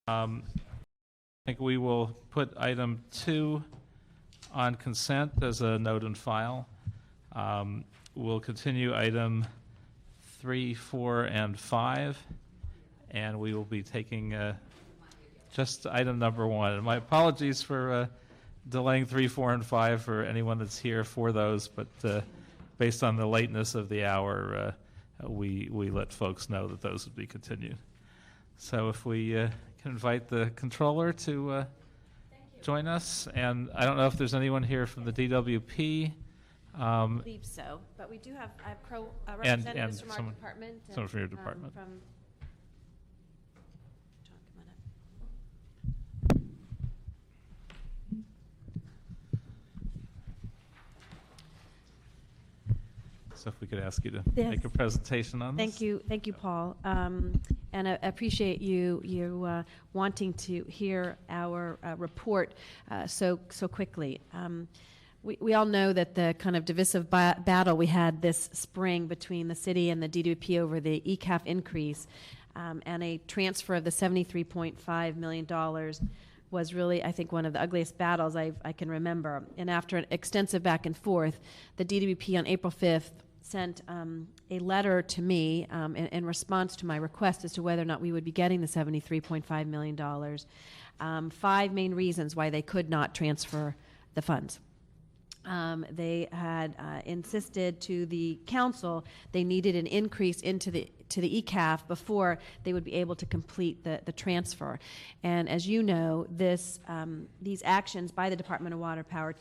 I think we will put item 2 on consent as a note and file. We'll continue item 3, 4, and 5, and we will be taking just item number 1. And my apologies for delaying 3, 4, and 5 for anyone that's here for those, but based on the lateness of the hour, we let folks know that those would be continued. So if we can invite the controller to join us, and I don't know if there's anyone here from the DWP. I believe so, but we do have representatives from our department. Someone from your department. John, come on up. So if we could ask you to Yes. make a presentation on this. Thank you, Paul, and I appreciate you wanting to hear our report so quickly. We all know that the kind of divisive battle we had this spring between the city and the DWP over the ECAF increase and a transfer of the $73.5 million was really, I think, one of the ugliest battles I can remember. And after an extensive back and forth, the DWP on April 5th sent a letter to me in response to my request as to whether or not we would be getting the $73.5 million. 5 main reasons why they could not transfer the funds. They had insisted to the council they needed an increase to the ECAF before they would be able to complete the transfer. And as you know, these actions by the Department of Water Power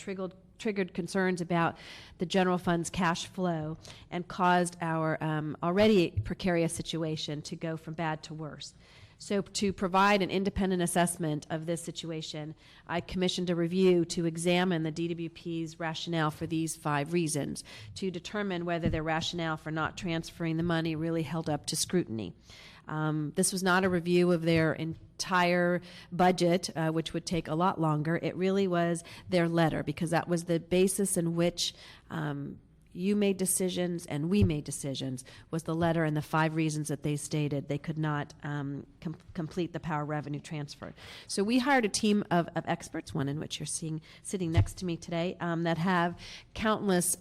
triggered concerns about the general fund's cash flow and caused our already precarious situation to go from bad to worse. So to provide an independent assessment of this situation, I commissioned a review to examine the DWP's rationale for these 5 reasons to determine whether their rationale for not transferring the money really held up to scrutiny. This was not a review of their entire budget, which would take a lot longer. It really was their letter, because that was the basis in which you made decisions and we made decisions, was the letter and the 5 reasons that they stated they could not complete the power revenue transfer. So we hired a team of experts, one in which you're sitting next to me today, that have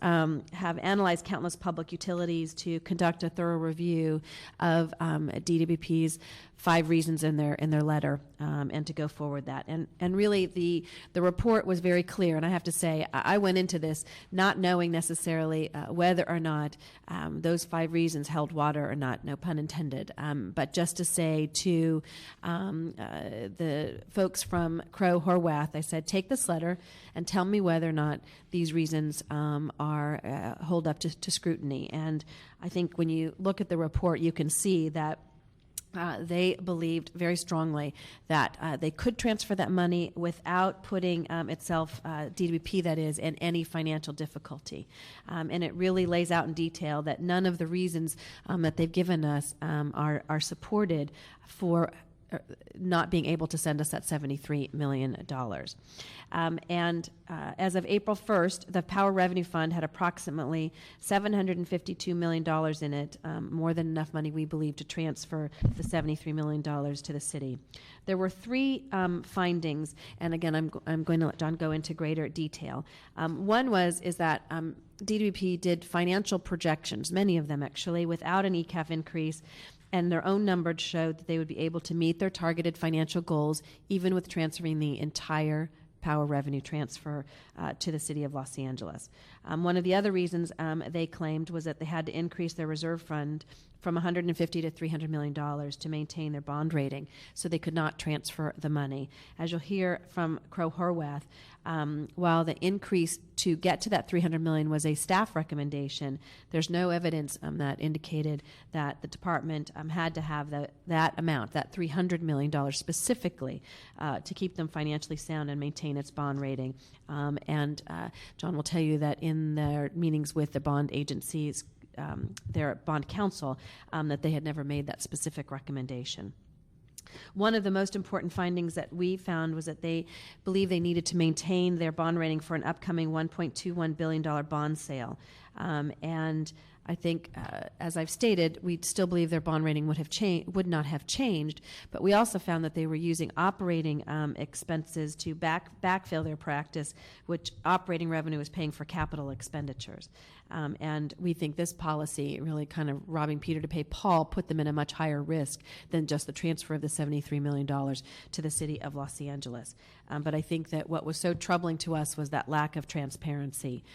analyzed countless public utilities to conduct a thorough review of DWP's 5 reasons in their letter, and to go forward that. And really the report was very clear, and I have to say I went into this not knowing necessarily whether or not those 5 reasons held water or not, no pun intended, but just to say to the folks from Crow Horwath, I said, take this letter and tell me whether or not these reasons hold up to scrutiny. And I think when you look at the report, you can see that they believed very strongly that they could transfer that money without putting DWP, that is, in any financial difficulty. And it really lays out in detail that none of the reasons that they've given us are supported for not being able to send us that $73 million. As of April 1st, the Power Revenue Fund had approximately $752 million in it, more than enough money, we believe, to transfer the $73 million to the city. There were 3 findings, and again, I'm going to let John go into greater detail. One is that DWP did financial projections, many of them actually, without an ECAF increase, and their own numbers showed that they would be able to meet their targeted financial goals even with transferring the entire power revenue transfer to the city of Los Angeles. One of the other reasons they claimed was that they had to increase their reserve fund from $150 to $300 million to maintain their bond rating, so they could not transfer the money. As you'll hear from Crow Horwath, while the increase to get to that $300 million was a staff recommendation, there's no evidence that indicated that the department had to have that amount, that $300 million specifically, to keep them financially sound and maintain its bond rating. And John will tell you that in their meetings with the bond agencies, their bond counsel, that they had never made that specific recommendation. One of the most important findings that we found was that they believe they needed to maintain their bond rating for an upcoming $1.21 billion bond sale. And I think, as I've stated, we still believe their bond rating would not have changed, but we also found that they were using operating expenses to backfill their practice, which operating revenue is paying for capital expenditures. And we think this policy, really kind of robbing Peter to pay Paul, put them in a much higher risk than just the transfer of the $73 million to the city of Los Angeles. But I think that what was so troubling to us was that lack of transparency.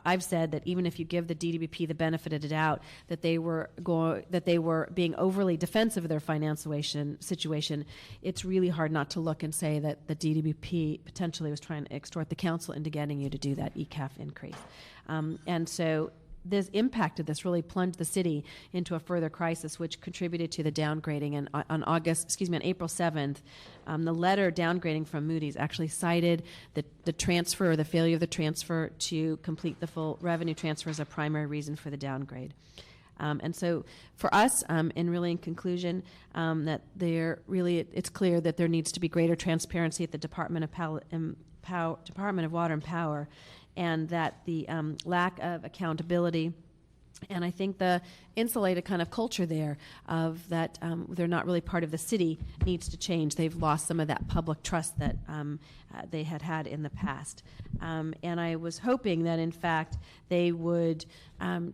I've said that even if you give the DWP the benefit of the doubt that they were being overly defensive of their financial situation, it's really hard not to look and say that the DWP potentially was trying to extort the council into getting you to do that ECAF increase. And so this impacted this really plunged the city into a further crisis, which contributed to the downgrading. And on April 7th, the letter downgrading from Moody's actually cited the failure of the transfer to complete the full revenue transfer as a primary reason for the downgrade. And so for us, and really in conclusion, that it's clear that there needs to be greater transparency at the Department of Water and Power, and that the lack of accountability, and I think the insulated kind of culture there of that they're not really part of the city needs to change. They've lost some of that public trust that they had in the past. And I was hoping that, in fact, they would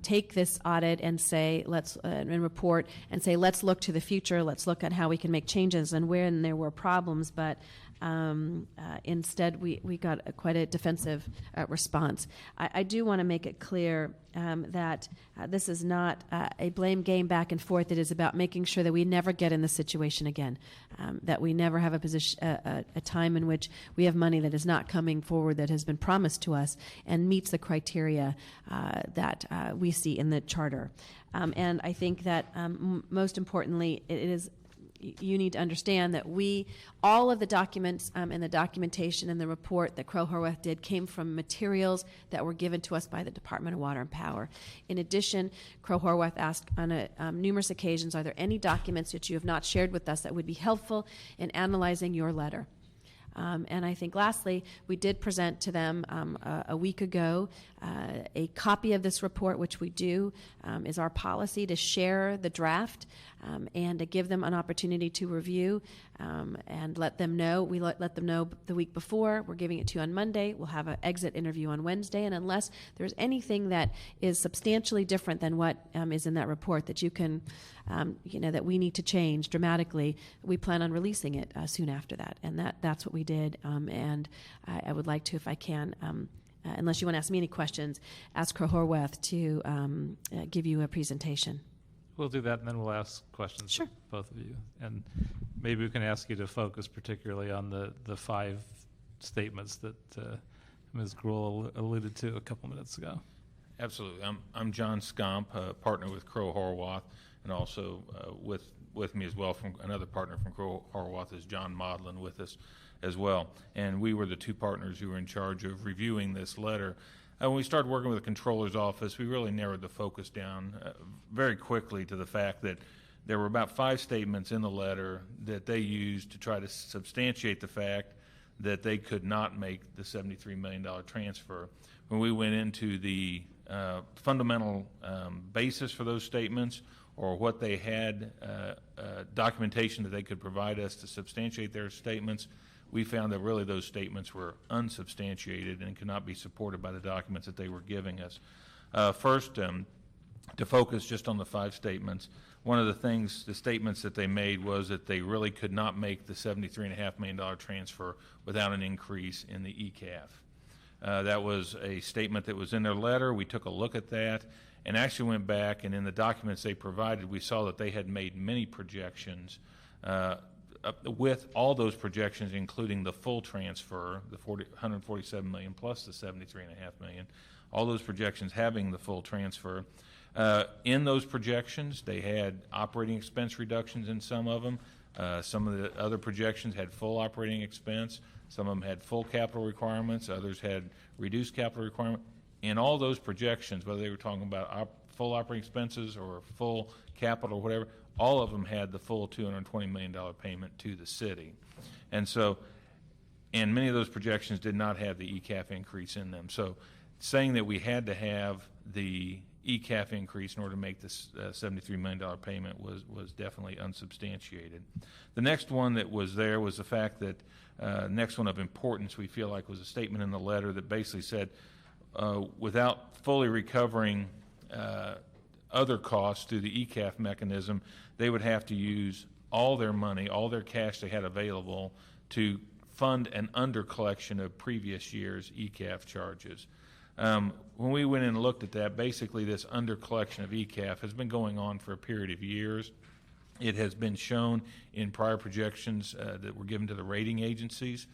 take this audit and say, and report and say, let's look to the future, let's look at how we can make changes and when there were problems, but instead, we got quite a defensive response. I do want to make it clear that this is not a blame game back and forth. It is about making sure that we never get in this situation again, that we never have a time in which we have money that is not coming forward that has been promised to us and meets the criteria that we see in the charter. And I think that most importantly, you need to understand that all of the documents and the documentation and the report that Crowe-Horwath did came from materials that were given to us by the Department of Water and Power. In addition, Crowe-Horwath asked on numerous occasions, are there any documents that you have not shared with us that would be helpful in analyzing your letter? And I think lastly, we did present to them a week ago a copy of this report, which we do, is our policy to share the draft and to give them an opportunity to review and let them know. We let them know the week before. We're giving it to you on Monday. We'll have an exit interview on Wednesday. And unless there's anything that is substantially different than what is in that report that you can, that we need to change dramatically, we plan on releasing it soon after that. And that's what we did. And I would like to, if I can, unless you want to ask me any questions, ask Crowe-Horwath to give you a presentation. We'll do that, and then we'll ask questions Sure. of both of you. And maybe we can ask you to focus particularly on the 5 statements that Ms. Gruhl alluded to a couple minutes ago. Absolutely. I'm John Scomp, partner with Crowe-Horwath, and also with me as well from another partner from Crowe-Horwath is John Modlin with us as well. And we were the 2 partners who were in charge of reviewing this letter. When we started working with the Controller's Office, we really narrowed the focus down very quickly to the fact that there were about 5 statements in the letter that they used to try to substantiate the fact that they could not make the $73 million transfer. When we went into the fundamental basis for those statements, or what they had documentation that they could provide us to substantiate their statements, we found that really those statements were unsubstantiated and could not be supported by the documents that they were giving us. First, to focus just on the 5 statements, one of the statements that they made was that they really could not make the $73.5 million transfer without an increase in the ECAF. That was a statement that was in their letter. We took a look at that and actually went back, and in the documents they provided, we saw that they had made many projections with all those projections, including the full transfer, the $147 million plus the $73.5 million, all those projections having the full transfer. In those projections, they had operating expense reductions in some of them. Some of the other projections had full operating expense. Some of them had full capital requirements. Others had reduced capital requirement. In all those projections, whether they were talking about full operating expenses or full capital or whatever, all of them had the full $220 million payment to the city. And many of those projections did not have the ECAF increase in them. So saying that we had to have the ECAF increase in order to make this $73 million payment was definitely unsubstantiated. The next one that was there was the fact that, next one of importance we feel like was a statement in the letter that basically said, without fully recovering other costs through the ECAF mechanism, they would have to use all their money, all their cash they had available to fund an under-collection of previous year's ECAF charges. When we went in and looked at that, basically this under-collection of ECAF has been going on for a period of years. It has been shown in prior projections that were given to the rating agencies.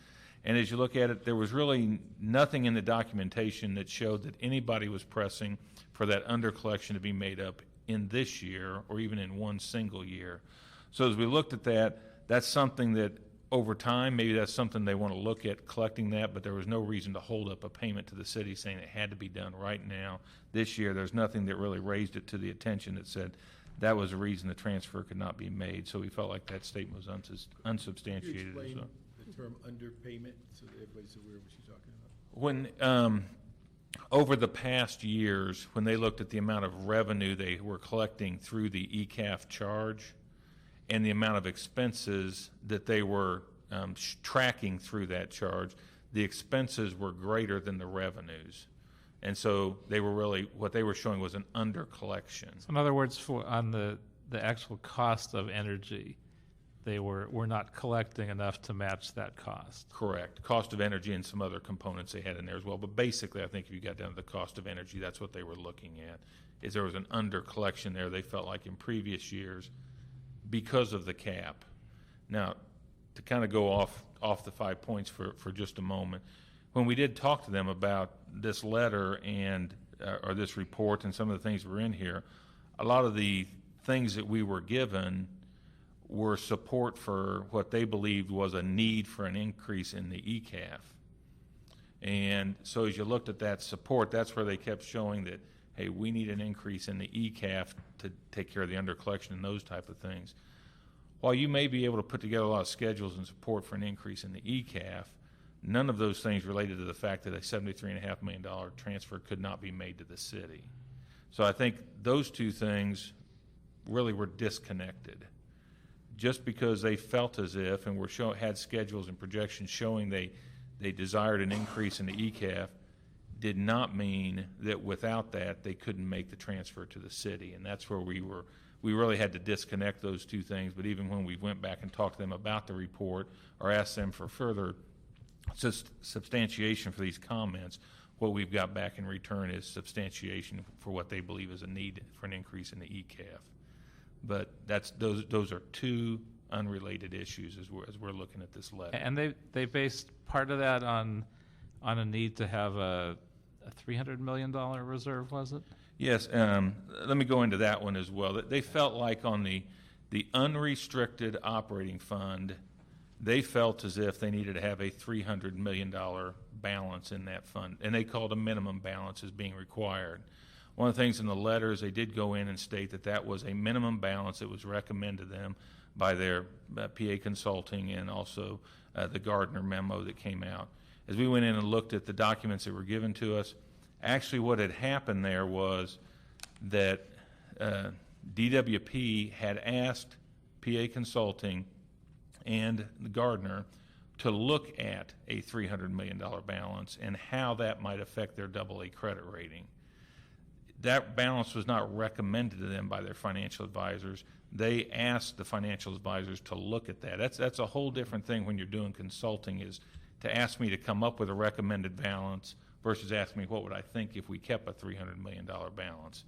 And as you look at it, there was really nothing in the documentation that showed that anybody was pressing for that under-collection to be made up in this year or even in one single year. So as we looked at that, that's something that over time, maybe that's something they want to look at, collecting that, but there was no reason to hold up a payment to the city saying it had to be done right now. This year, there's nothing that really raised it to the attention that said that was a reason the transfer could not be made. So we felt like that statement was unsubstantiated. Could you explain the term underpayment so that everybody's aware of what you're talking about? When over the past years, when they looked at the amount of revenue they were collecting through the ECAF charge and the amount of expenses that they were tracking through that charge, the expenses were greater than the revenues. And so they were really, what they were showing was an under collection. So in other words, on the actual cost of energy, they were not collecting enough to match that cost. Correct. Cost of energy and some other components they had in there as well. But basically, I think if you got down to the cost of energy, that's what they were looking at, is there was an under collection there. They felt like in previous years, because of the cap. Now, to kind of go off the 5 points for just a moment, when we did talk to them about this letter and or this report and some of the things that were in here, a lot of the things that we were given were support for what they believed was a need for an increase in the ECAF. And so as you looked at that support, that's where they kept showing that, hey, we need an increase in the ECAF to take care of the undercollection and those type of things. While you may be able to put together a lot of schedules and support for an increase in the ECAF, none of those things related to the fact that a $73.5 million transfer could not be made to the city. So I think those two things really were disconnected. Just because they felt as if and had schedules and projections showing they desired an increase in the ECAF did not mean that without that they couldn't make the transfer to the city. And that's where we really had to disconnect those two things. But even when we went back and talked to them about the report or asked them for further substantiation for these comments, what we've got back in return is substantiation for what they believe is a need for an increase in the ECAF. But those are two unrelated issues as we're looking at this letter. And they based part of that on a need to have a $300 million reserve, was it? Yes. Let me go into that one as well. They felt like on the unrestricted operating fund, they felt as if they needed to have a $300 million balance in that fund, and they called a minimum balance as being required. One of the things in the letters, they did go in and state that was a minimum balance that was recommended to them by their PA Consulting and also the Gardner memo that came out. As we went in and looked at the documents that were given to us, actually what had happened there was that DWP had asked PA Consulting and the Gardner to look at a $300 million balance and how that might affect their AA credit rating. That balance was not recommended to them by their financial advisors. They asked the financial advisors to look at that. That's a whole different thing when you're doing consulting, is to ask me to come up with a recommended balance versus ask me what would I think if we kept a $300 million balance.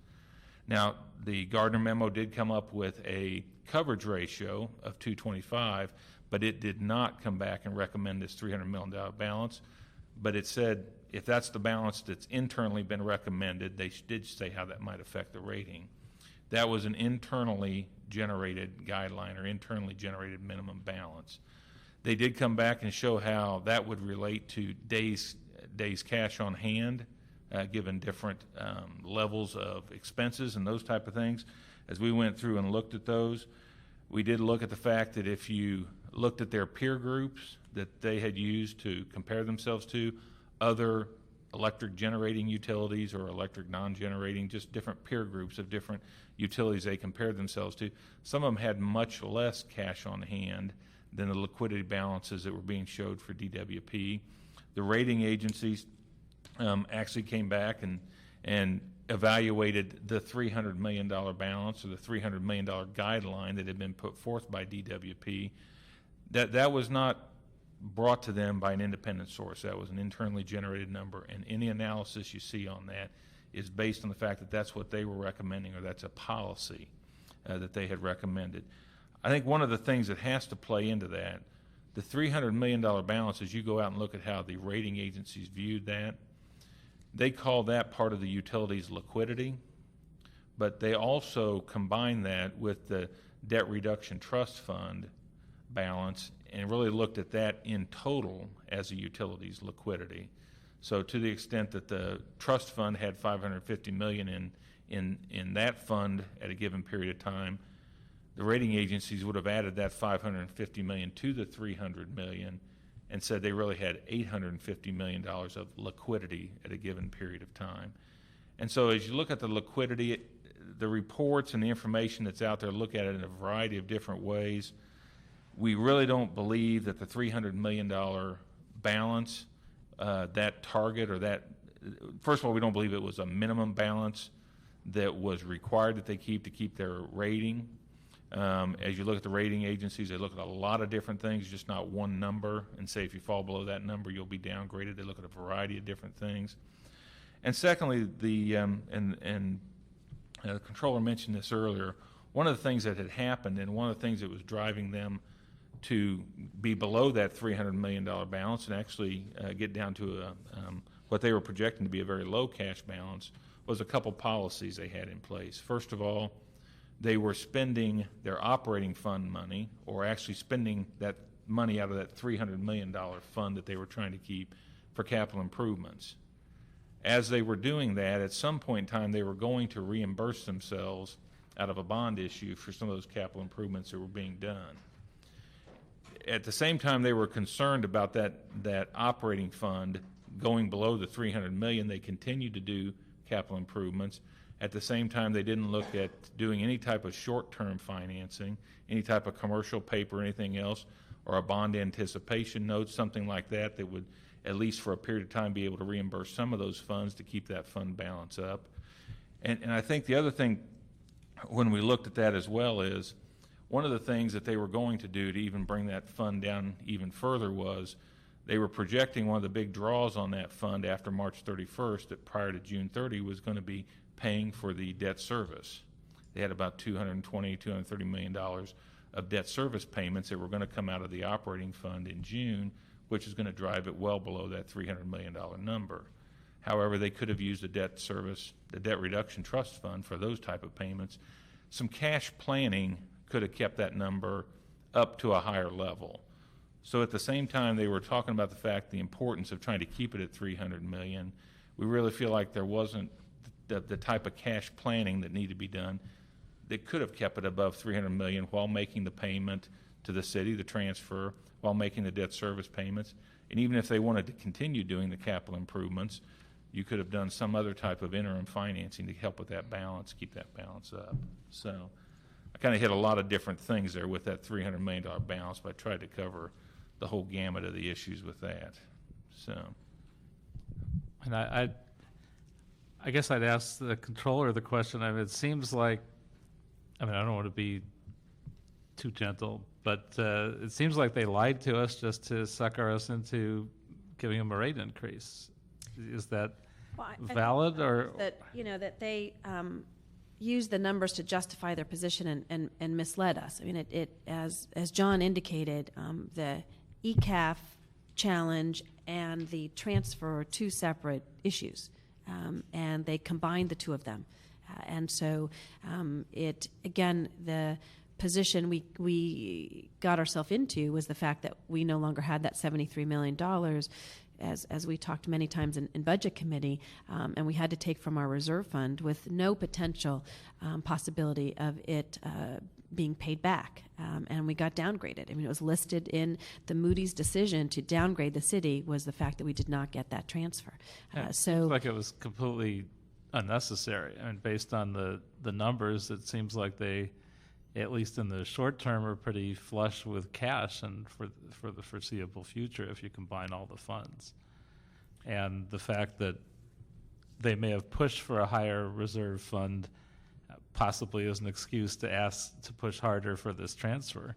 Now, the Gardner memo did come up with a coverage ratio of 225, but it did not come back and recommend this $300 million balance. But it said if that's the balance that's internally been recommended, they did say how that might affect the rating. That was an internally generated guideline or internally generated minimum balance. They did come back and show how that would relate to days cash on hand, given different levels of expenses and those type of things. As we went through and looked at those, we did look at the fact that if you looked at their peer groups that they had used to compare themselves to, other electric generating utilities or electric non-generating, just different peer groups of different utilities they compared themselves to. Some of them had much less cash on hand than the liquidity balances that were being showed for DWP. The rating agencies actually came back and evaluated the $300 million balance or the $300 million guideline that had been put forth by DWP. That was not brought to them by an independent source. That was an internally generated number, and any analysis you see on that is based on the fact that that's what they were recommending, or that's a policy that they had recommended. I think one of the things that has to play into that, the $300 million balance, as you go out and look at how the rating agencies viewed that, they call that part of the utility's liquidity, but they also combine that with the debt reduction trust fund balance and really looked at that in total as a utility's liquidity. So to the extent that the trust fund had $550 million in that fund at a given period of time, the rating agencies would have added that $550 million to the $300 million and said they really had $850 million of liquidity at a given period of time. And so as you look at the liquidity, the reports and the information that's out there, look at it in a variety of different ways. We really don't believe that the $300 million balance, that target or that, first of all, we don't believe it was a minimum balance that was required that they keep to keep their rating. As you look at the rating agencies, they look at a lot of different things, just not one number, and say if you fall below that number, you'll be downgraded. They look at a variety of different things. And secondly, the controller mentioned this earlier, one of the things that had happened and one of the things that was driving them to be below that $300 million balance and actually get down to what they were projecting to be a very low cash balance was a couple policies they had in place. First of all, they were spending their operating fund money, or actually spending that money out of that $300 million fund that they were trying to keep for capital improvements. As they were doing that, at some point in time, they were going to reimburse themselves out of a bond issue for some of those capital improvements that were being done. At the same time, they were concerned about that operating fund going below the $300 million. They continued to do capital improvements. At the same time, they didn't look at doing any type of short-term financing, any type of commercial paper, anything else, or a bond anticipation note, something like that would, at least for a period of time, be able to reimburse some of those funds to keep that fund balance up. And I think the other thing, when we looked at that as well, is one of the things that they were going to do to even bring that fund down even further was they were projecting one of the big draws on that fund after March 31st, that prior to June 30 was going to be paying for the debt service. They had about $230 million of debt service payments that were going to come out of the operating fund in June, which is going to drive it well below that $300 million number. However, they could have used the debt service, the debt reduction trust fund for those type of payments. Some cash planning could have kept that number up to a higher level. So at the same time, they were talking about the fact, the importance of trying to keep it at $300 million. We really feel like there wasn't the type of cash planning that needed to be done that could have kept it above $300 million while making the payment to the city, the transfer, while making the debt service payments. And even if they wanted to continue doing the capital improvements, you could have done some other type of interim financing to help with that balance, keep that balance up. So I kind of hit a lot of different things there with that $300 million balance, but I tried to cover the whole gamut of the issues with that. So, And I guess I'd ask the controller the question. I mean, it seems like, I don't want to be too gentle, but it seems like they lied to us just to sucker us into giving them a rate increase. Is that valid, or that they used the numbers to justify their position and misled us? I mean, it as John indicated, the ECAF challenge and the transfer are two separate issues. And they combined the two of them. And so the position we got ourselves into was the fact that we no longer had that $73 million as we talked many times in Budget Committee, and we had to take from our reserve fund with no potential possibility of it being paid back, and we got downgraded. I mean, it was listed in the Moody's decision to downgrade the city was the fact that we did not get that transfer. It So seems like it was completely unnecessary. I mean, based on the numbers, it seems like they, at least in the short term, are pretty flush with cash, and for the foreseeable future, if you combine all the funds. And the fact that they may have pushed for a higher reserve fund possibly is an excuse to ask to push harder for this transfer,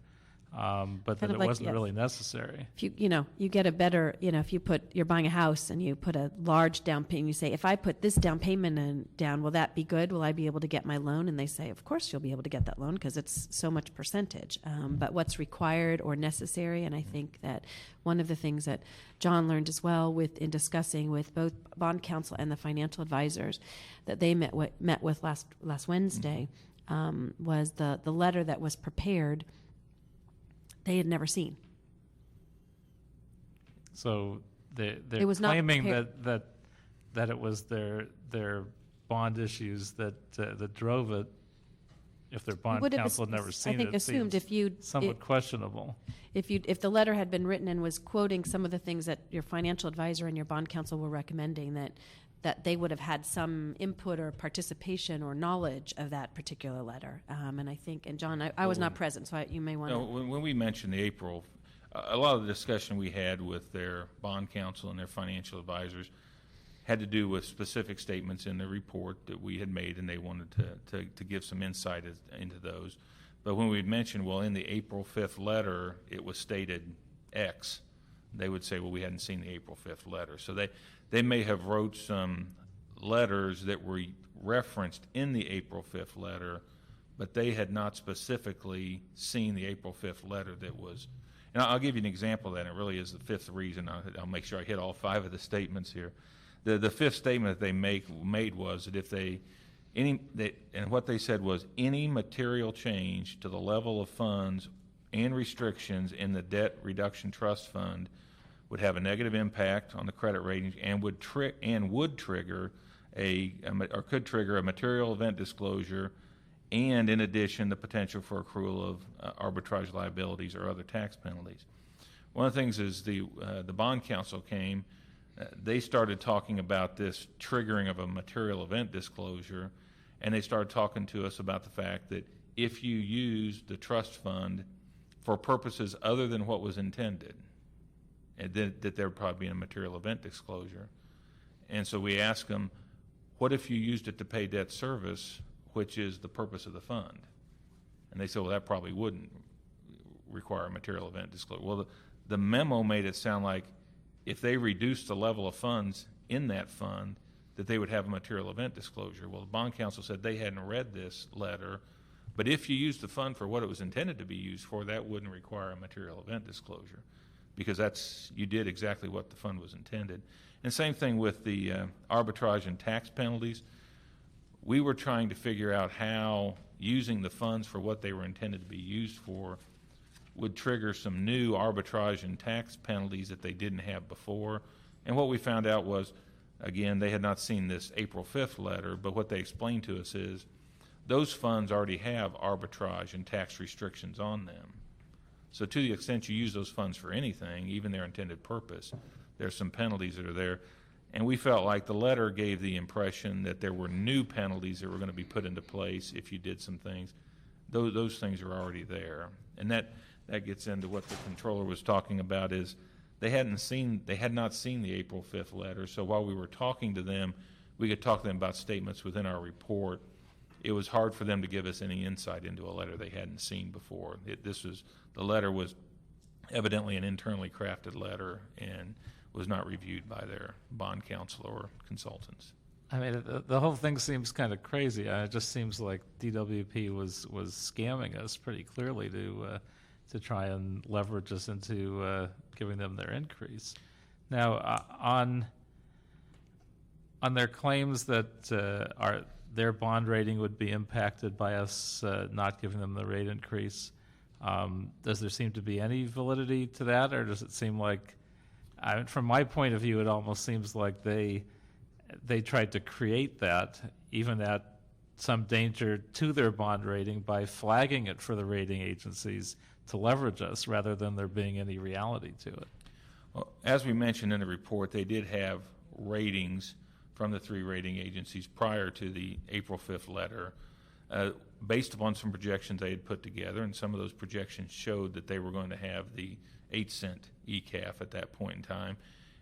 but that Kind of it like, wasn't yeah. really necessary. if you get a better, if you're buying a house and you put a large down payment, you say, if I put this down payment down, will that be good? Will I be able to get my loan? And they say, of course you'll be able to get that loan because it's so much percentage. But what's required or necessary, and I think that one of the things that John learned as well in discussing with both bond counsel and the financial advisors that they met with last Wednesday was the letter that was prepared they had never seen. So they're It was not claiming prepared. that it was their bond issues that drove it. If their bond would have counsel had never I seen think it, assumed seems somewhat questionable. if the letter had been written and was quoting some of the things that your financial advisor and your bond counsel were recommending, that they would have had some input or participation or knowledge of that particular letter. And I think, and John, I was not present, so you may want No, to. when we mentioned the April, a lot of the discussion we had with their bond counsel and their financial advisors had to do with specific statements in the report that we had made, and they wanted to give some insight into those. But when we had mentioned, well, in the April 5th letter, it was stated X, they would say, well, we hadn't seen the April 5th letter. So they may have wrote some letters that were referenced in the April 5th letter, but they had not specifically seen the April 5th letter that was. And I'll give you an example of that. It really is the fifth reason. I'll make sure I hit all five of the statements here. The fifth statement that they made was that and what they said was any material change to the level of funds and restrictions in the debt reduction trust fund would have a negative impact on the credit ratings and would trigger could trigger a material event disclosure, and in addition the potential for accrual of arbitrage liabilities or other tax penalties. One of the things is the bond counsel came. They started talking about this triggering of a material event disclosure, and they started talking to us about the fact that if you use the trust fund for purposes other than what was intended, and that there would probably be a material event disclosure. And so we asked them, what if you used it to pay debt service, which is the purpose of the fund? And they said, well, that probably wouldn't require a material event disclosure. Well, the memo made it sound like if they reduced the level of funds in that fund, that they would have a material event disclosure. Well, the bond counsel said they hadn't read this letter, but if you use the fund for what it was intended to be used for, that wouldn't require a material event disclosure, because you did exactly what the fund was intended. And same thing with the arbitrage and tax penalties. We were trying to figure out how using the funds for what they were intended to be used for would trigger some new arbitrage and tax penalties that they didn't have before. And what we found out was, again, they had not seen this April 5th letter, but what they explained to us is those funds already have arbitrage and tax restrictions on them. So to the extent you use those funds for anything, even their intended purpose, there's some penalties that are there. And we felt like the letter gave the impression that there were new penalties that were going to be put into place if you did some things. Those things are already there. And that gets into what the controller was talking about, is they had not seen the April 5th letter. So while we were talking to them, we could talk to them about statements within our report. It was hard for them to give us any insight into a letter they hadn't seen before. The letter was evidently an internally crafted letter and was not reviewed by their bond counsel or consultants. I mean, the whole thing seems kind of crazy. It just seems like DWP was scamming us pretty clearly to try and leverage us into giving them their increase. Now, on their claims that their bond rating would be impacted by us not giving them the rate increase, does there seem to be any validity to that, or does it seem like from my point of view, it almost seems like they tried to create that, even at some danger to their bond rating, by flagging it for the rating agencies to leverage us rather than there being any reality to it. Well, as we mentioned in the report, they did have ratings from the 3 rating agencies prior to the April 5th letter, based upon some projections they had put together, and some of those projections showed that they were going to have the 8-cent ECAF at that point in time,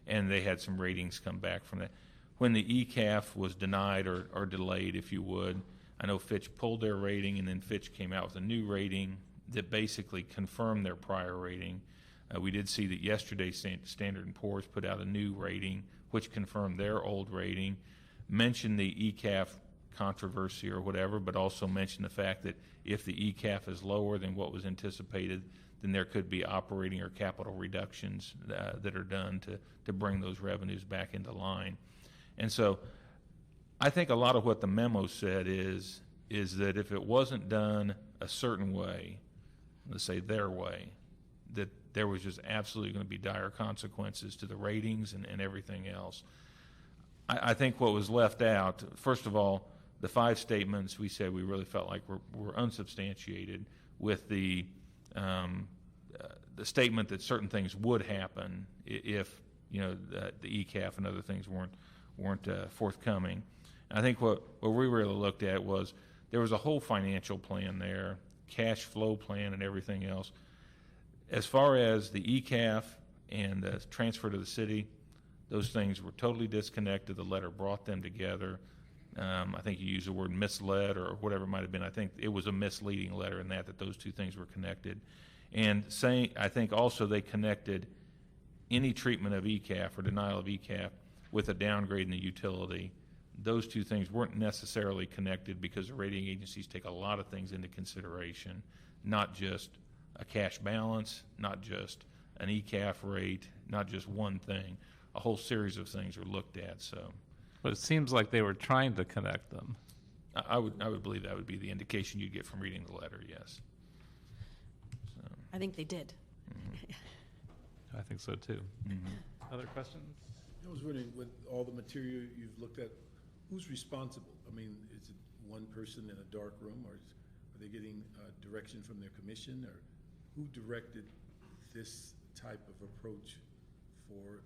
and they had some ratings come back from that. When the ECAF was denied or delayed, if you would, I know Fitch pulled their rating, and then Fitch came out with a new rating that basically confirmed their prior rating. We did see that yesterday Standard & Poor's put out a new rating, which confirmed their old rating, mentioned the ECAF controversy or whatever, but also mentioned the fact that if the ECAF is lower than what was anticipated, then there could be operating or capital reductions that are done to bring those revenues back into line. And so I think a lot of what the memo said is that if it wasn't done a certain way, let's say their way, that there was just absolutely going to be dire consequences to the ratings and everything else. I think what was left out, first of all, the 5 statements we said we really felt like were unsubstantiated, with the statement that certain things would happen if the ECAF and other things weren't forthcoming. I think what we really looked at was there was a whole financial plan there, cash flow plan and everything else. As far as the ECAF and the transfer to the city, those things were totally disconnected. The letter brought them together. I think you used the word misled or whatever it might have been. I think it was a misleading letter in that those two things were connected. And I think also they connected any treatment of ECAF or denial of ECAF with a downgrade in the utility. Those two things weren't necessarily connected because the rating agencies take a lot of things into consideration, not just a cash balance, not just an ECAF rate, not just one thing. A whole series of things are looked at. So, but it seems like they were trying to connect them. I would believe that would be the indication you'd get from reading the letter. Yes. So. I think they did. Mm-hmm. I think so too. Mm-hmm. Other questions? I was wondering, with all the material you've looked at, who's responsible? I mean, is it one person in a dark room, or are they getting direction from their commission, or who directed this type of approach for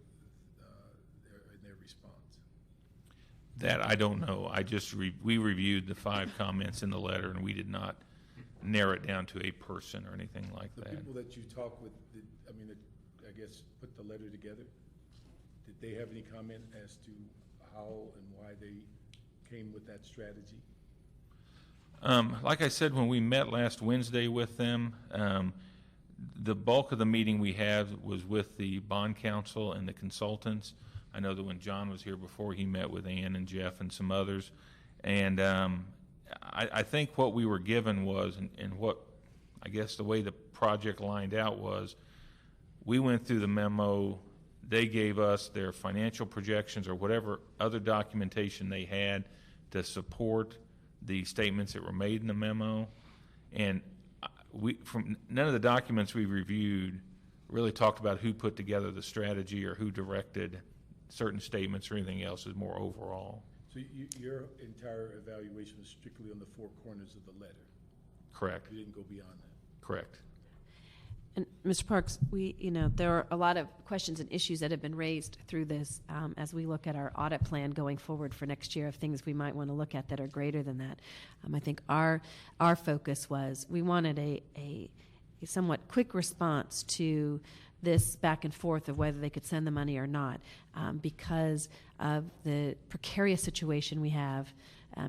their response? That I don't know. I just we reviewed the 5 comments in the letter, and we did not narrow it down to a person or anything like that. The people that you talk with, I guess, put the letter together, did they have any comment as to how and why they came with that strategy? Like I said, when we met last Wednesday with them, the bulk of the meeting we had was with the bond counsel and the consultants. I know that when John was here before, he met with Ann and Jeff and some others. And I think what we were given was, and what I guess the way the project lined out was, we went through the memo, they gave us their financial projections or whatever other documentation they had to support the statements that were made in the memo. And from none of the documents we reviewed really talked about who put together the strategy or who directed certain statements or anything else. Is more overall. So your entire evaluation was strictly on the 4 corners of the letter? Correct. You didn't go beyond that? Correct. And Mr. Parks, there are a lot of questions and issues that have been raised through this as we look at our audit plan going forward for next year of things we might want to look at that are greater than that. I think our focus was we wanted a somewhat quick response to this back and forth of whether they could send the money or not, because of the precarious situation we have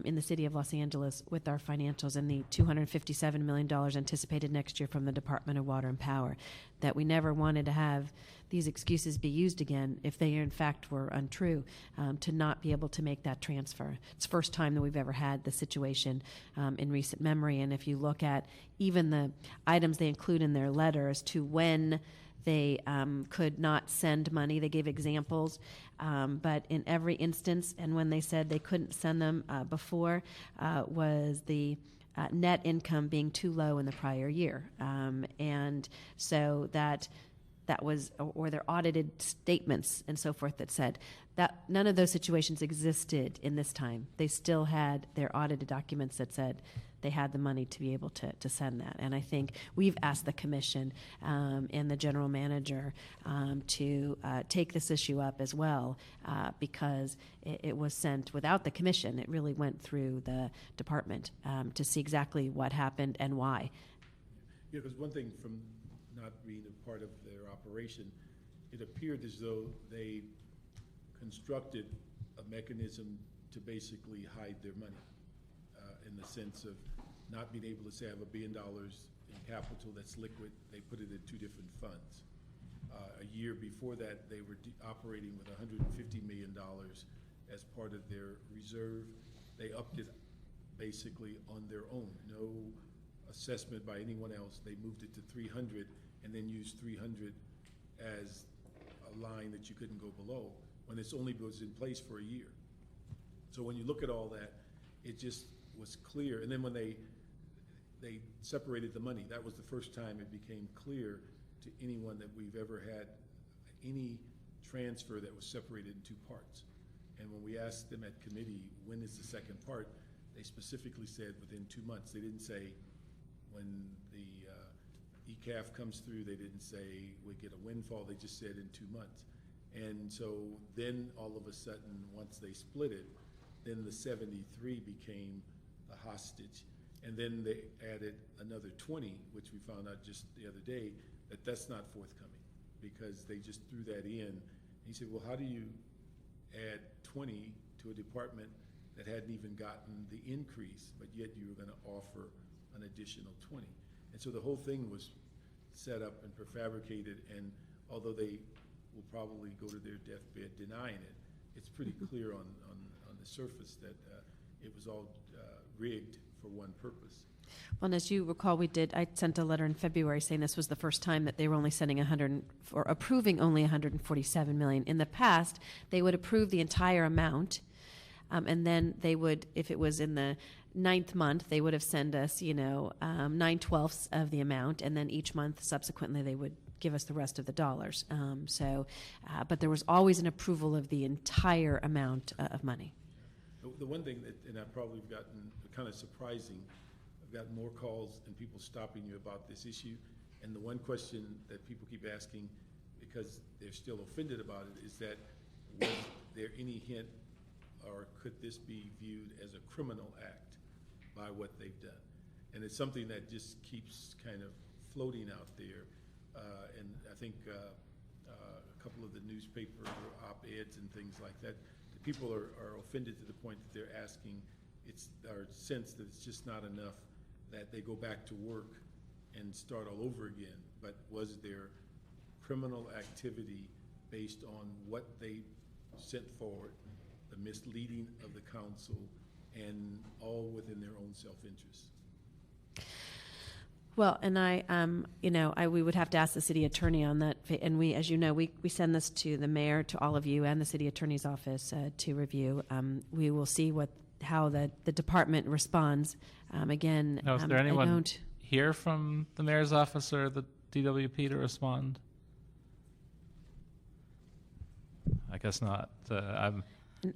in the city of Los Angeles with our financials and the $257 million anticipated next year from the Department of Water and Power, that we never wanted to have these excuses be used again if they in fact were untrue, to not be able to make that transfer. It's the first time that we've ever had the situation in recent memory, and if you look at even the items they include in their letter as to when they could not send money. They gave examples, but in every instance, and when they said they couldn't send them before, was the net income being too low in the prior year. And so that that was, or their audited statements and so forth that said that none of those situations existed in this time. They still had their audited documents that said they had the money to be able to send that. And I think we've asked the commission and the general manager to take this issue up as well, because it was sent without the commission. It really went through the department to see exactly what happened and why. Yeah, because one thing from not being a part of their operation, it appeared as though they constructed a mechanism to basically hide their money, in the sense of not being able to say I have $1 billion in capital that's liquid. They put it in two different funds. A year before that, they were operating with $150 million as part of their reserve. They upped it basically on their own. No assessment by anyone else. They moved it to 300 and then used 300 as a line that you couldn't go below when this only was in place for a year. So when you look at all that, it just was clear. And then when they separated the money, that was the first time it became clear to anyone that we've ever had any transfer that was separated in two parts. And when we asked them at committee, when is the second part, they specifically said within 2 months. They didn't say when the ECAF comes through, they didn't say we get a windfall, they just said in 2 months. And so then all of a sudden, once they split it, then the 73 became the hostage. And then they added another 20, which we found out just the other day, that's not forthcoming because they just threw that in. And he said, well, how do you add 20 to a department that hadn't even gotten the increase, but yet you were going to offer an additional 20? And so the whole thing was set up and prefabricated, and although they will probably go to their deathbed denying it, it's pretty clear on the surface that it was all rigged for one purpose. Well, and as you recall, I sent a letter in February saying this was the first time that they were only sending approving only 147 million. In the past, they would approve the entire amount, and then they would, if it was in the 9th month, they would have sent us, 9/12 of the amount, and then each month subsequently they would give us the rest of the dollars. But there was always an approval of the entire amount of money. The one thing that, and I've probably gotten kind of surprising, I've gotten more calls and people stopping you about this issue, and the one question that people keep asking, because they're still offended about it, is that was there any hint or could this be viewed as a criminal act by what they've done? And it's something that just keeps kind of floating out there. And I think a couple of the newspaper op-eds and things like that, the people are offended to the point that they're asking, it's our sense that it's just not enough that they go back to work and start all over again, but was there criminal activity based on what they sent forward, the misleading of the council, and all within their own self-interest? Well, and we would have to ask the city attorney on that. And we, as you know, we send this to the mayor, to all of you, and the city attorney's office to review. We will see how the department responds. Again, now, is there anyone here from the mayor's office or the DWP to respond? I guess not.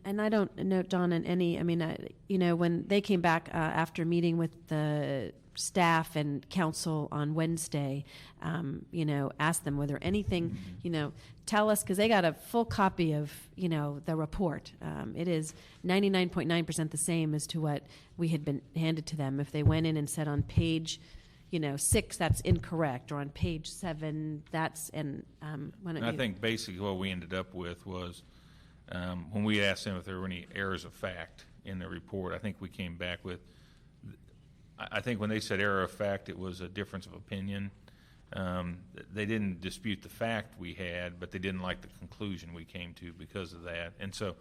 And I don't know, John, in any, when they came back after meeting with the staff and council on Wednesday, asked them, were there anything, tell us, because they got a full copy of, the report. It is 99.9% the same as to what we had been handed to them. If they went in and said on page 6, that's incorrect, or on page 7, that's, I think basically what we ended up with was, when we asked them if there were any errors of fact in the report, I think we came back with, I think when they said error of fact, it was a difference of opinion. They didn't dispute the fact we had, but they didn't like the conclusion we came to because of that. And so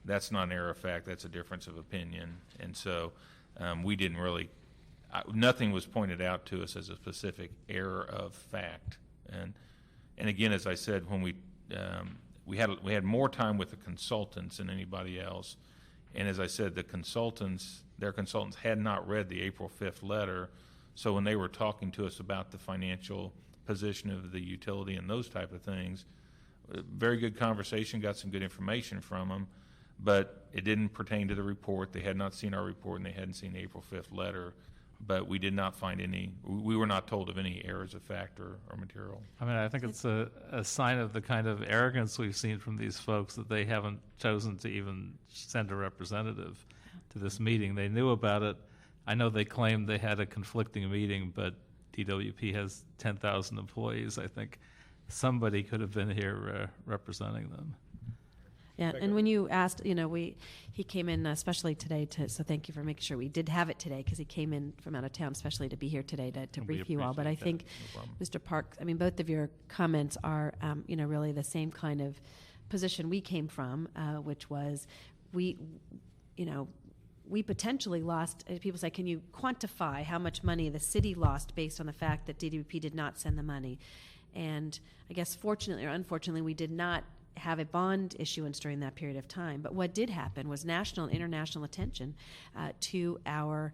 that's not an error of fact, that's a difference of opinion. And so we didn't really, nothing was pointed out to us as a specific error of fact. And again, as I said, when we had more time with the consultants than anybody else. And as I said, their consultants had not read the April 5th letter. So when they were talking to us about the financial position of the utility and those type of things. Very good conversation, got some good information from them, but it didn't pertain to the report. They had not seen our report, and they hadn't seen the April 5th letter, but we did not find any, we were not told of any errors of fact or material. I mean, I think it's a sign of the kind of arrogance we've seen from these folks that they haven't chosen to even send a representative to this meeting. They knew about it. I know they claimed they had a conflicting meeting, but DWP has 10,000 employees. I think somebody could have been here representing them. Yeah, and when you asked, he came in especially today so thank you for making sure we did have it today, because he came in from out of town especially to be here today to brief you all. But I think, Mr. Park, I mean, both of your comments are, really the same kind of position we came from, which was we potentially lost, people say, can you quantify how much money the city lost based on the fact that DWP did not send the money? And I guess fortunately or unfortunately, we did not have a bond issuance during that period of time. But what did happen was national and international attention to our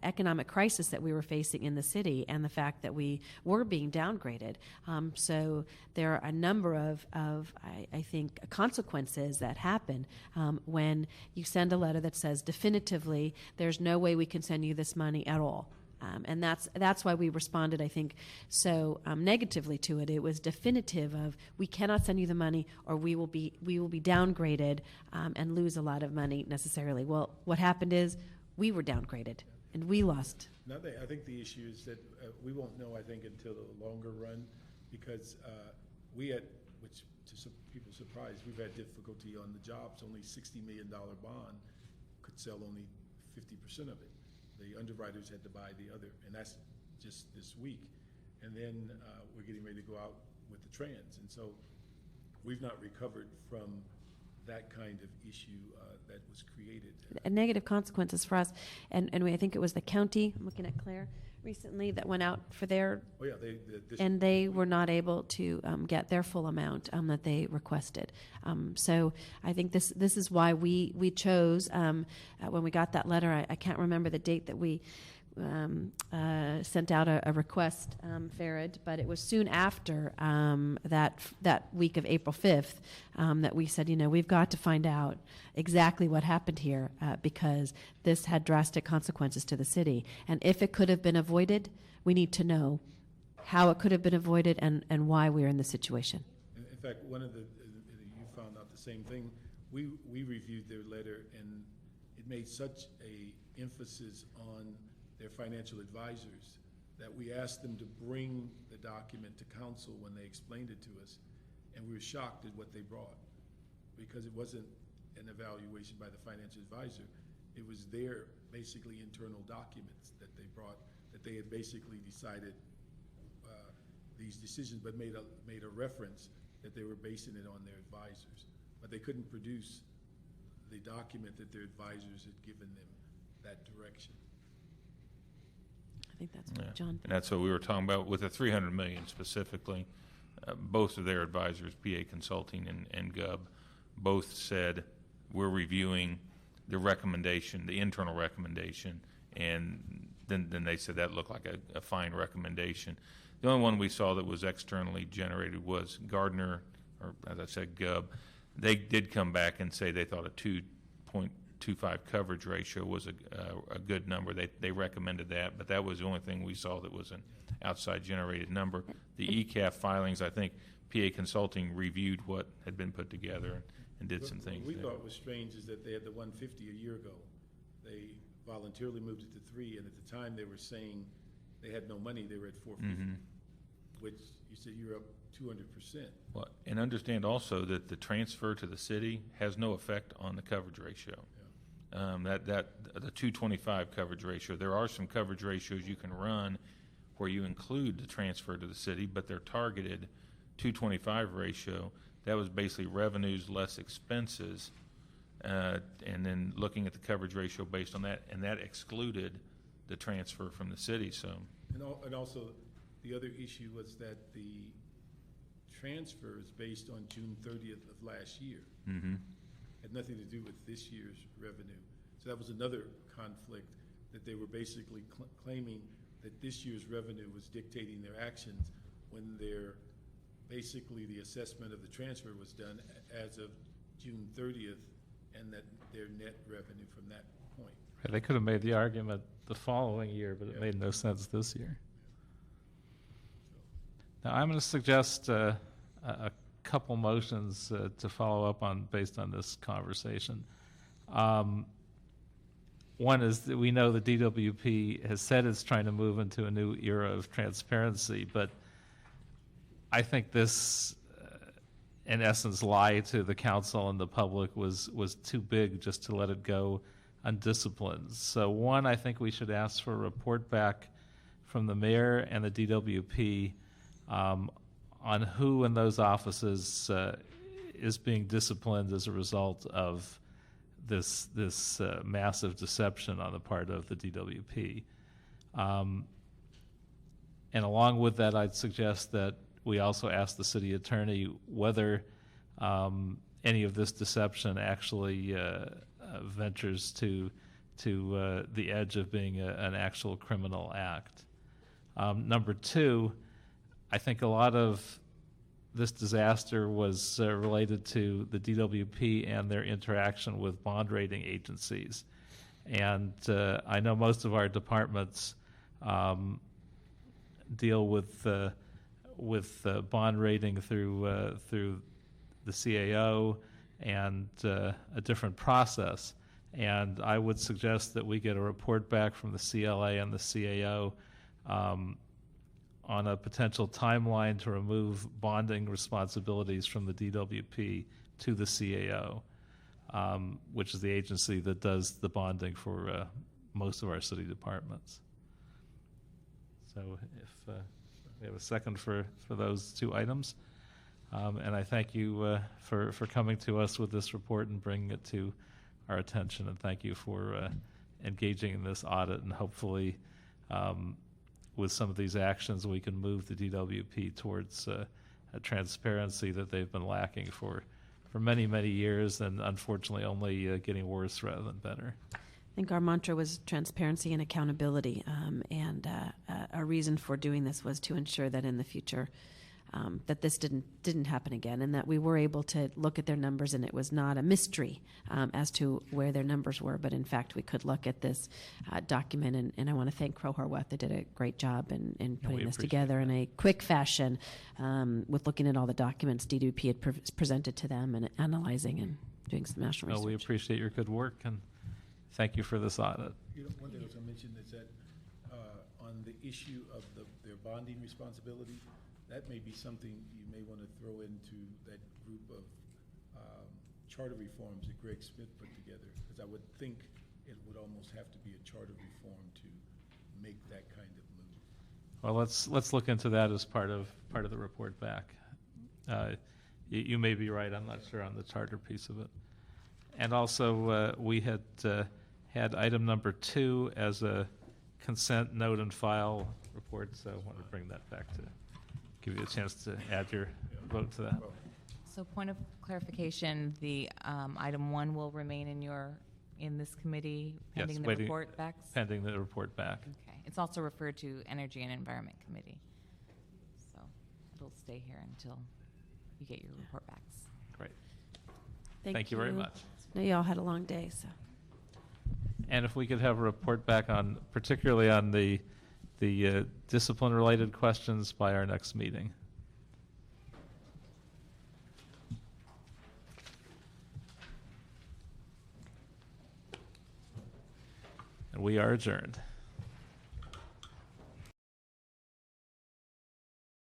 economic crisis that we were facing in the city, and the fact that we were being downgraded. So there are a number of I think, consequences that happen when you send a letter that says definitively there's no way we can send you this money at all. And that's why we responded, I think, so negatively to it. It was definitive of, we cannot send you the money, or we will be downgraded and lose a lot of money necessarily. Well, what happened is we were downgraded and we lost. I think the issue is that we won't know, I think, until the longer run, because we had, which to some people's surprise, we've had difficulty on the jobs. Only $60 million bond could sell only 50% of it. The underwriters had to buy the other, and that's just this week. And then we're getting ready to go out with the trans. And so we've not recovered from that kind of issue that was created. Negative consequences for us. And I think it was the county, I'm looking at Claire, recently, that went out for their, Oh yeah, and they were not able to get their full amount that they requested. So I think this is why we chose, when we got that letter, I can't remember the date that we sent out a request, Farid, but it was soon after that week of April 5th that we said, we've got to find out exactly what happened here, because this had drastic consequences to the city. And if it could have been avoided, we need to know how it could have been avoided and why we're in this situation. In fact, one of you found out the same thing. We reviewed their letter, and it made such a emphasis on their financial advisors that we asked them to bring the document to council when they explained it to us, and we were shocked at what they brought, because it wasn't an evaluation by the financial advisor. It was their basically internal documents that they brought, that they had basically decided these decisions, but made a reference that they were basing it on their advisors, but they couldn't produce the document that their advisors had given them that direction. I think that's what John. And that's what we were talking about with the $300 million specifically. Both of their advisors, PA Consulting and Gov, both said we're reviewing the recommendation, the internal recommendation, and then they said that looked like a fine recommendation. The only one we saw that was externally generated was Gardner, or as I said, Gov. They did come back and say they thought a 2.25 coverage ratio was a good number. They recommended that, but that was the only thing we saw that was an outside generated number. The ECAF filings, I think PA Consulting reviewed what had been put together and did some things. What we thought was strange is that they had the 150 a year ago. They voluntarily moved it to 3, and at the time they were saying they had no money. They were at 450, which you said you're up 200%. Well, and understand also that the transfer to the city has no effect on the coverage ratio. Yeah. The 225 coverage ratio, there are some coverage ratios you can run where you include the transfer to the city, but they're targeted 225 ratio. That was basically revenues less expenses, and then looking at the coverage ratio based on that, and that excluded the transfer from the city. So, and also the other issue was that the transfer is based on June 30th of last year. Had nothing to do with this year's revenue. So that was another conflict, that they were basically claiming that this year's revenue was dictating their actions when basically the assessment of the transfer was done as of June 30th, and that their net revenue from that point. They could have made the argument the following year, but it Yeah. made no sense this year. Now, I'm going to suggest a couple motions to follow up on based on this conversation. One is that we know the DWP has said it's trying to move into a new era of transparency, but I think this, in essence, lie to the council and the public was too big just to let it go undisciplined. So one, I think we should ask for a report back from the mayor and the DWP on who in those offices is being disciplined as a result of this massive deception on the part of the DWP. And along with that, I'd suggest that we also ask the city attorney whether any of this deception actually ventures to the edge of being an actual criminal act. Number two, I think a lot of this disaster was related to the DWP and their interaction with bond rating agencies. And I know most of our departments deal with bond rating through the CAO and a different process. And I would suggest that we get a report back from the CLA and the CAO on a potential timeline to remove bonding responsibilities from the DWP to the CAO, which is the agency that does the bonding for most of our city departments. So if we have a second for those two items. And I thank you for coming to us with this report and bringing it to our attention. And thank you for engaging in this audit. And hopefully, with some of these actions, we can move the DWP towards a transparency that they've been lacking for many, many years, and unfortunately only getting worse rather than better. I think our mantra was transparency and accountability, and our reason for doing this was to ensure that in the future that this didn't happen again, and that we were able to look at their numbers, and it was not a mystery as to where their numbers were, but in fact we could look at this document, and I want to thank Crow Horwath. They did a great job in putting this together in a quick fashion with looking at all the documents DWP had presented to them and analyzing and doing some national research. We appreciate your good work, and thank you for this audit. You know, one thing I was going to mention is that on the issue of their bonding responsibility, that may be something you may want to throw into that group of charter reforms that Greg Smith put together, because I would think it would almost have to be a charter reform to make that kind of move. Well, let's look into that as part of the report back. You may be right. I'm not sure on the charter piece of it. And also, we had item number 2 as a consent note and file report, so I want to bring that back to give you a chance to add your vote to that. So point of clarification, the item 1 will remain in this committee pending Yes, the waiting- report backs? Pending the report back. Okay. It's also referred to Energy and Environment Committee. So it'll stay here until you get your report backs. Great. Thank you very much. I know you all had a long day, so. And if we could have a report back on, particularly on the discipline-related questions by our next meeting. And we are adjourned.